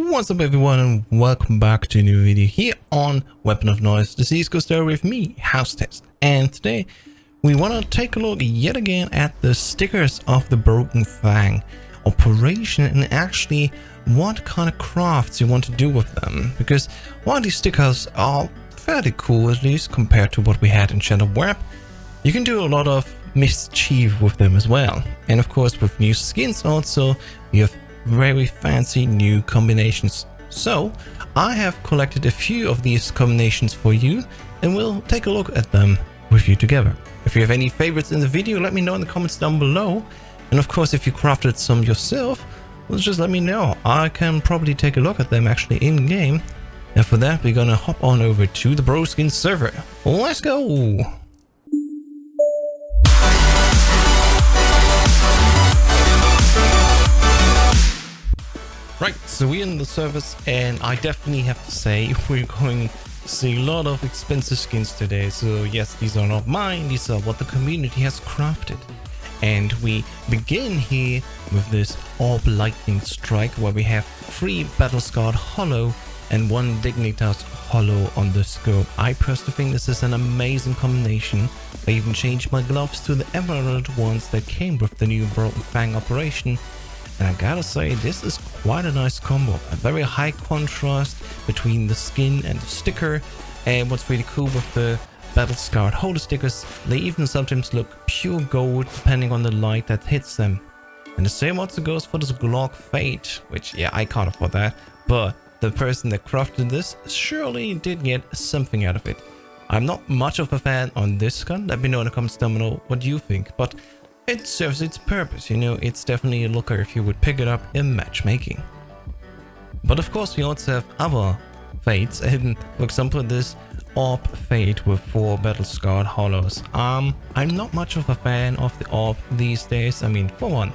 What's up everyone and welcome back to a new video here on Weapon of Noise, the CSGO story with me, House Test. And today we want to take a look yet again at the stickers of the Broken Fang operation and actually what kind of crafts you want to do with them. Because while these stickers are fairly cool, at least compared to what we had in Shadow Web, you can do a lot of mischief with them as well. And of course with new skins also, you have very fancy new combinations. So I have collected a few of these combinations for you and we'll take a look at them with you together. If you have any favorites in the video, let me know in the comments down below. And of course if you crafted some yourself, well, just let me know. I can probably take a look at them actually in game. And for that we're gonna hop on over to the Broskin server. Let's go! Right, so we're in the service and I definitely have to say we're going to see a lot of expensive skins today. So yes, these are not mine, these are what the community has crafted. And we begin here with this Orb Lightning Strike where we have 3 Battle-Scarred Hollow and 1 Dignitas Hollow on the scope. I personally think this is an amazing combination. I even changed my gloves to the emerald ones that came with the new Broken Fang operation. And I gotta say, this is quite a nice combo. A very high contrast between the skin and the sticker. And what's really cool with the Battle-Scarred Hollow stickers, they even sometimes look pure gold depending on the light that hits them. And the same also goes for this Glock Fade, which, yeah, I can't afford that. But the person that crafted this surely did get something out of it. I'm not much of a fan on this gun. Let me know in the comments down below what you think. But it serves its purpose, you know, it's definitely a looker if you would pick it up in matchmaking. But of course we also have other fades, and for example this Orb Fade with 4 Battle-Scarred Hollows. I'm not much of a fan of the Orb these days. I mean, for one,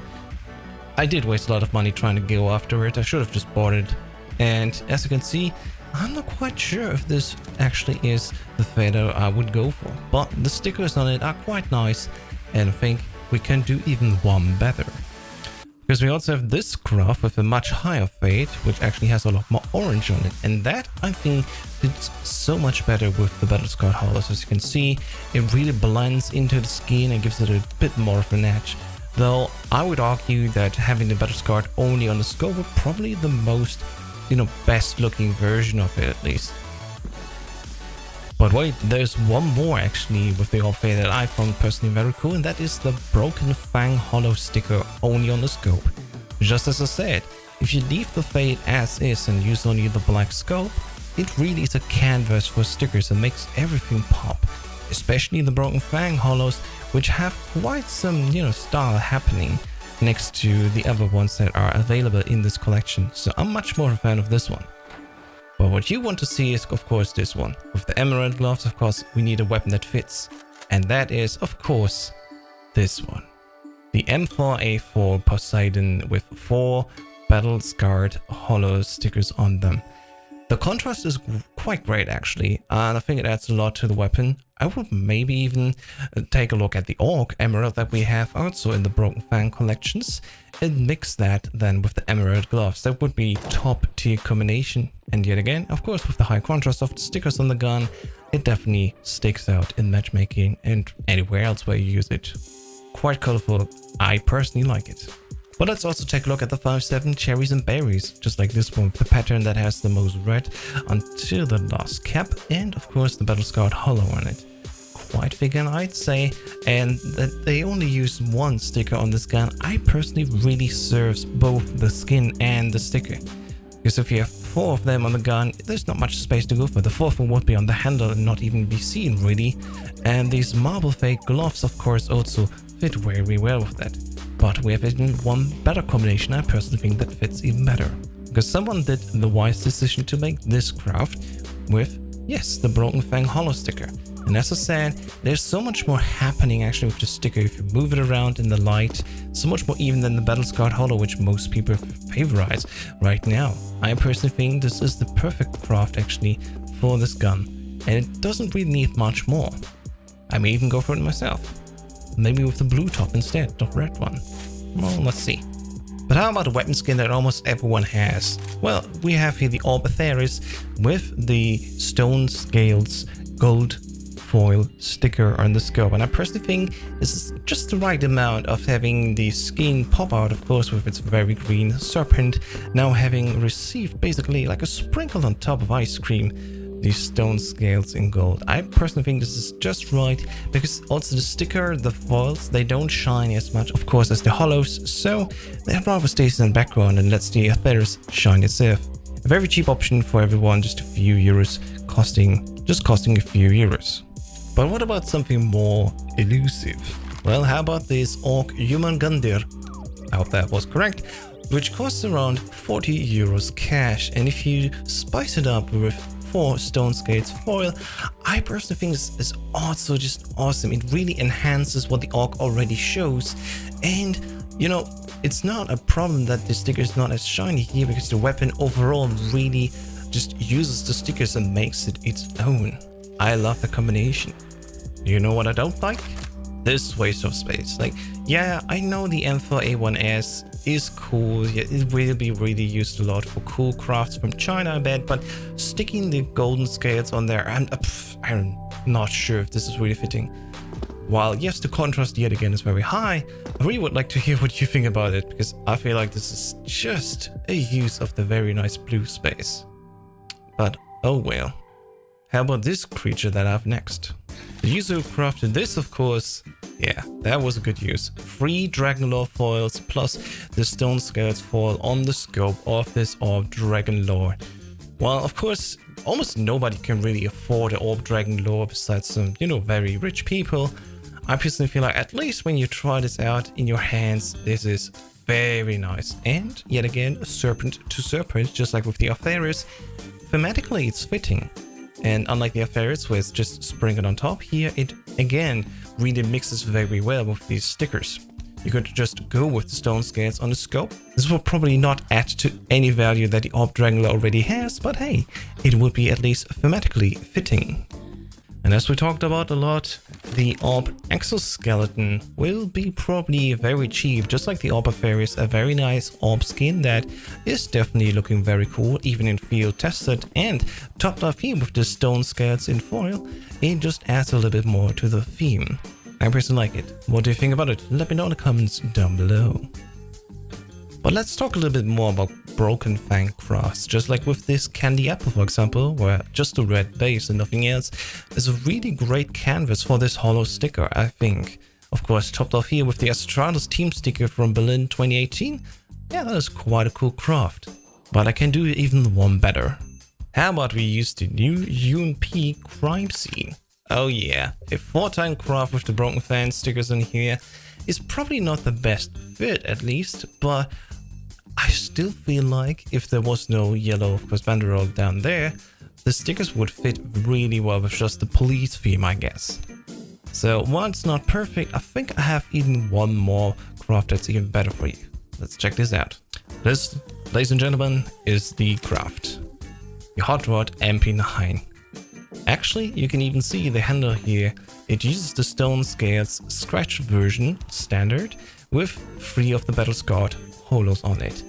I did waste a lot of money trying to go after it. I should have just bought it. And as you can see, I'm not quite sure if this actually is the fader I would go for. But the stickers on it are quite nice, and I think we can do even one better. Because we also have this craft with a much higher fade, which actually has a lot more orange on it. And that, I think, fits so much better with the Battle-Scarred Hollows. As you can see, it really blends into the skin and gives it a bit more of an edge. Though, I would argue that having the Battle-Scarred only on the scope would probably the most, you know, best looking version of it at least. But wait, there's one more actually with the Orb Fade that I found personally very cool, and that is the Broken Fang Hollow sticker only on the scope. Just as I said, if you leave the fade as is and use only the black scope, it really is a canvas for stickers and makes everything pop. Especially the Broken Fang Hollows, which have quite some, you know, style happening next to the other ones that are available in this collection. So I'm much more a fan of this one. But what you want to see is, of course, this one. With the emerald gloves, of course, we need a weapon that fits. And that is, of course, this one. The M4A4 Poseidon with 4 Battle-Scarred Hollow stickers on them. The contrast is quite great, actually, and I think it adds a lot to the weapon. I would maybe even take a look at the Orc Emerald that we have also in the Broken Fang collections and mix that then with the emerald gloves. That would be top tier combination. And yet again, of course, with the high contrast of the stickers on the gun, it definitely sticks out in matchmaking and anywhere else where you use it. Quite colorful. I personally like it. But let's also take a look at the 5-7 cherries and berries, just like this one, the pattern that has the most red until the last cap, and of course the Battle-Scarred Hollow on it. Quite figure, I'd say, and that they only use 1 sticker on this gun, I personally really serves both the skin and the sticker. Because if you have 4 of them on the gun, there's not much space to go for. The 4th one would be on the handle and not even be seen really. And these marble fake gloves of course also fit very well with that. But we have even one better combination I personally think that fits even better. Because someone did the wise decision to make this craft with, yes, the Broken Fang Hollow sticker. And as I said, there's so much more happening actually with the sticker if you move it around in the light. So much more even than the Battle-Scarred Hollow, which most people favorize right now. I personally think this is the perfect craft actually for this gun. And it doesn't really need much more. I may even go for it myself. Maybe with the blue top instead of red one. Well, let's see. But how about a weapon skin that almost everyone has? Well, we have here the Orb Atheris with the Stone Scales gold foil sticker on the scope, and I personally think this is just the right amount of having the skin pop out, of course, with its very green serpent now having received basically like a sprinkle on top of ice cream, these stone scales in gold. I personally think this is just right, because also the sticker, the foils, they don't shine as much, of course, as the hollows, so that rather stays in the background and lets the Atheris shine itself. A very cheap option for everyone, just a few euros, costing a few euros. But what about something more elusive? Well, how about this Orc Human Gundir? I hope that was correct, which costs around 40 euros cash, and if you spice it up with 4 stone scales foil, I personally think this is also just awesome. It really enhances what the Orc already shows, and you know, it's not a problem that the sticker is not as shiny here, because the weapon overall really just uses the stickers and makes it its own. I love the combination. You know what I don't like? This waste of space. Like, yeah, I know the M4A1S is cool. Yeah, it will be really used a lot for cool crafts from China, I bet. But sticking the golden scales on there, I'm not sure if this is really fitting. While yes, the contrast yet again is very high, I really would like to hear what you think about it, because I feel like this is just a use of the very nice blue space. But oh well. How about this creature that I have next? The user who crafted this, of course, yeah, that was a good use. 3 Dragon Lore foils plus the Stone Scales foil on the scope of this Orb Dragon Lore. Well, of course, almost nobody can really afford an Orb Dragon Lore besides some, you know, very rich people. I personally feel like at least when you try this out in your hands, this is very nice. And yet again, serpent to serpent, just like with the Atheris, thematically it's fitting. And unlike the Atheris, where it's just sprinkled on top, here it again really mixes very well with these stickers. You could just go with the stone scales on the scope. This will probably not add to any value that the Orb Dragon already has, but hey, it would be at least thematically fitting. And as we talked about a lot, the Orb Exoskeleton will be probably very cheap, just like the Orb Atheris, a very nice Orb skin that is definitely looking very cool, even in field tested, and topped off here with the stone scales in foil, it just adds a little bit more to the theme. I personally like it. What do you think about it? Let me know in the comments down below. But let's talk a little bit more about Broken Fang crafts. Just like with this candy apple, for example, where just a red base and nothing else, is a really great canvas for this hollow sticker, I think. Of course, topped off here with the Astralis team sticker from Berlin 2018. Yeah, that is quite a cool craft. But I can do even one better. How about we use the new UMP crime scene? Oh yeah, a 4-time craft with the Broken Fang stickers in here is probably not the best fit, at least, but I still feel like if there was no yellow, of course, banderole down there, the stickers would fit really well with just the police theme, I guess. So while it's not perfect, I think I have even one more craft that's even better for you. Let's check this out. This, ladies and gentlemen, is the craft. The Hot Rod MP9. Actually, you can even see the handle here. It uses the Stone Scales scratch version, standard, with 3 of the Battle Scarred holos on it.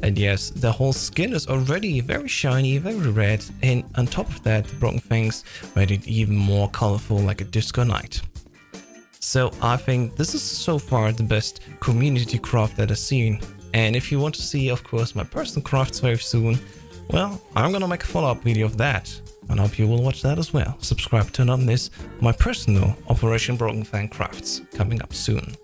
And yes, the whole skin is already very shiny, very red, and on top of that, the Broken Fangs made it even more colorful, like a disco night. So I think this is so far the best community craft that I've seen. And if you want to see, of course, my personal crafts very soon, well, I'm gonna make a follow-up video of that. And I hope you will watch that as well. Subscribe, turn on this, my personal Operation Broken Fang crafts coming up soon.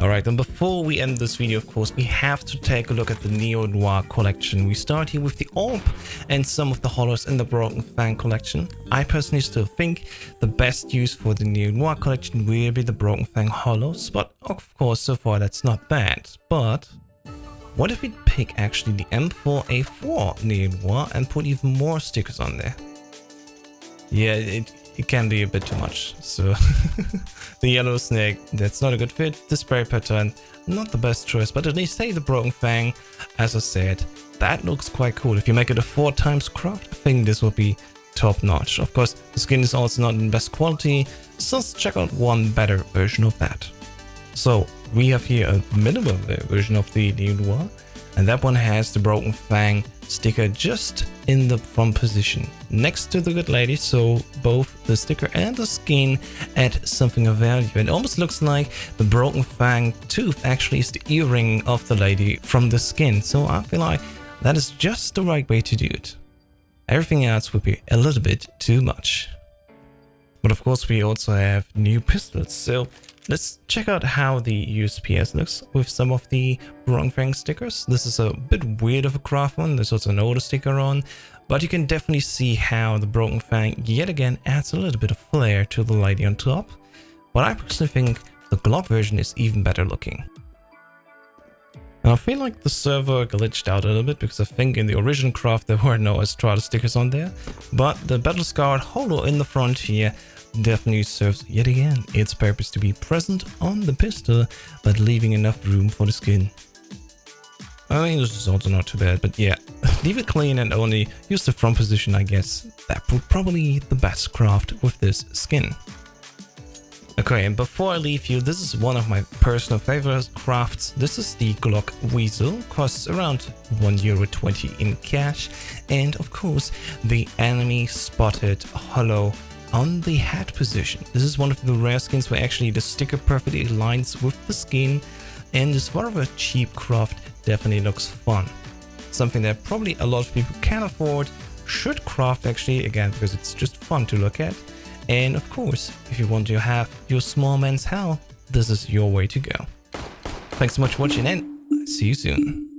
Alright, and before we end this video, of course, we have to take a look at the Neo Noir collection. We start here with the Orb and some of the hollows in the Broken Fang collection. I personally still think the best use for the Neo Noir collection will be the Broken Fang hollows, but of course, so far that's not bad. But what if we pick actually the M4A4 Neo Noir and put even more stickers on there? Yeah, it can be a bit too much. So the yellow snake, that's not a good fit. The spray pattern, not the best choice, but at least say the Broken Fang, as I said, that looks quite cool. If you make it a 4 times craft, I think this will be top notch. Of course, the skin is also not in best quality, so let's check out one better version of that. So we have here a minimum version of the Neo Noir, and that one has the Broken Fang sticker just in the front position next to the good lady, so both the sticker and the skin add something of value. It almost looks like the Broken Fang tooth actually is the earring of the lady from the skin, so I feel like that is just the right way to do it. Everything else would be a little bit too much. But of course we also have new pistols, so let's check out how the USPS looks with some of the Broken Fang stickers. This is a bit weird of a craft one, there's also an older sticker on, but you can definitely see how the Broken Fang yet again adds a little bit of flair to the lady on top. But I personally think the Glock version is even better looking. And I feel like the server glitched out a little bit because I think in the original craft there were no Estrada stickers on there, but the Battle Scarred holo in the front here definitely serves yet again its purpose to be present on the pistol but leaving enough room for the skin. I mean, this is also not too bad, but yeah, leave it clean and only use the front position, I guess. That would probably be the best craft with this skin. Okay, and before I leave you, this is one of my personal favorite crafts. This is the Glock Weasel, costs around €1.20 in cash, and of course the enemy spotted holo on the head position. This is one of the rare skins where actually the sticker perfectly aligns with the skin, and this sort of a cheap craft definitely looks fun. Something that probably a lot of people can afford, should craft actually, again because it's just fun to look at. And of course, if you want to have your small man's hell, this is your way to go. Thanks so much for watching and see you soon.